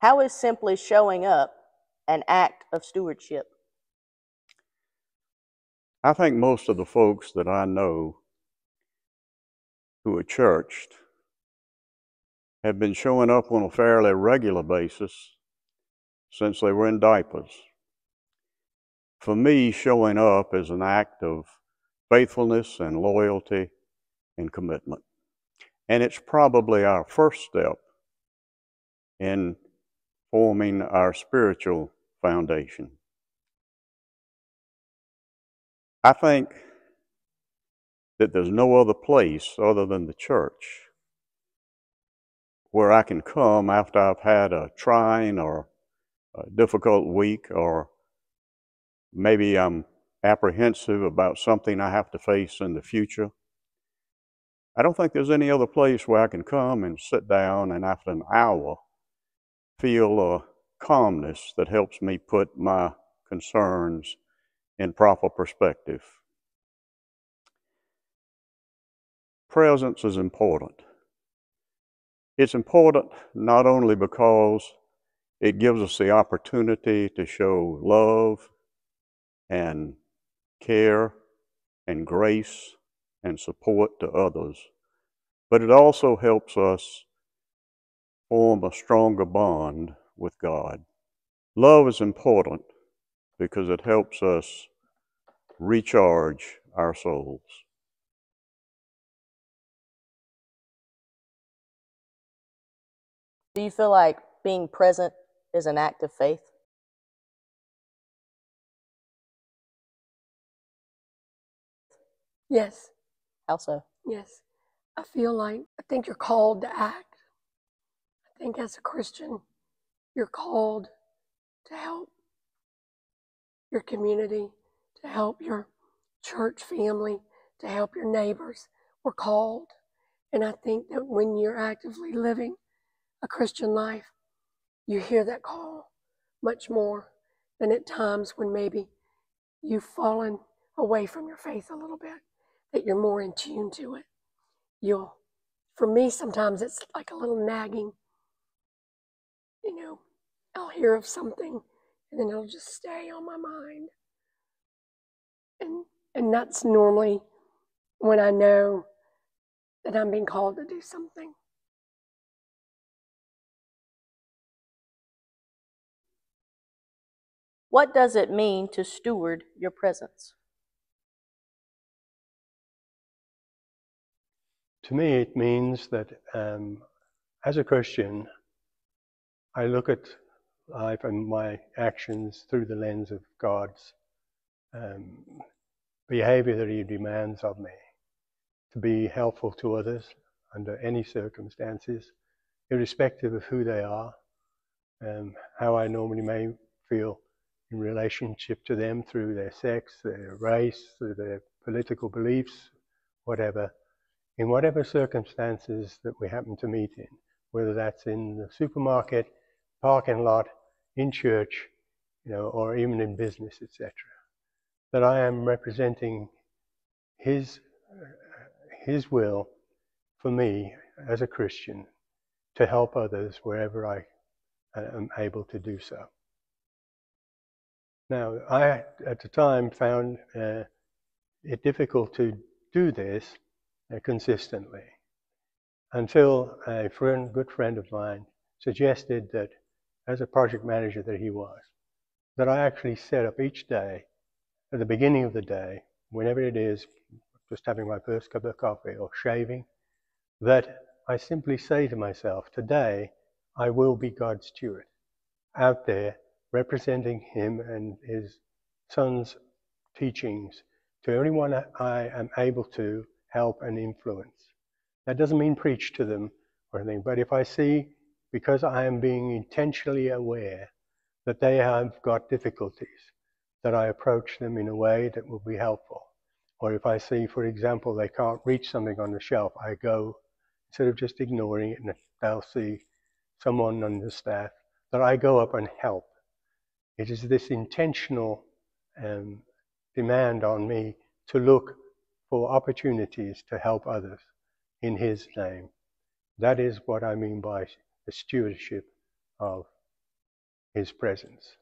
How is simply showing up an act of stewardship? I think most of the folks that I know who are churched have been showing up on a fairly regular basis since they were in diapers. For me, showing up is an act of faithfulness and loyalty and commitment. And it's probably our first step in forming our spiritual foundation. I think that there's no other place other than the church where I can come after I've had a trying or a difficult week, or maybe I'm apprehensive about something I have to face in the future. I don't think there's any other place where I can come and sit down and after an hour feel a calmness that helps me put my concerns in proper perspective. Presence is important. It's important not only because it gives us the opportunity to show love and care and grace and support to others, but it also helps us form a stronger bond with God. Love is important because it helps us recharge our souls. Do you feel like being present is an act of faith? Yes. How so? Yes. I think you're called to act. I think as a Christian, you're called to help your community, to help your church family, to help your neighbors. We're called. And I think that when you're actively living a Christian life, you hear that call much more than at times when maybe you've fallen away from your faith a little bit, that you're more in tune to it. For me, sometimes it's like a little nagging, I'll hear of something and then it'll just stay on my mind. And that's normally when I know that I'm being called to do something. What does it mean to steward your presence? To me, it means that as a Christian, I look at life and my actions through the lens of God's behavior that He demands of me, to be helpful to others under any circumstances, irrespective of who they are, how I normally may feel in relationship to them through their sex, their race, through their political beliefs, whatever. In whatever circumstances that we happen to meet in, whether that's in the supermarket, parking lot, in church, or even in business, etc., that I am representing His will for me as a Christian to help others wherever I am able to do so. Now, I at the time found it difficult to do this consistently, until a good friend of mine suggested that, as a project manager that he was, that I actually set up each day, at the beginning of the day, whenever it is, just having my first cup of coffee or shaving, that I simply say to myself, today I will be God's steward, out there representing Him and His Son's teachings to everyone I am able to help and influence. That doesn't mean preach to them or anything, but if I see, because I am being intentionally aware that they have got difficulties, that I approach them in a way that will be helpful. Or if I see, for example, they can't reach something on the shelf, I go, instead of just ignoring it, and they'll see someone on the staff, that I go up and help. It is this intentional demand on me to look for opportunities to help others in His name. That is what I mean by the stewardship of His presence.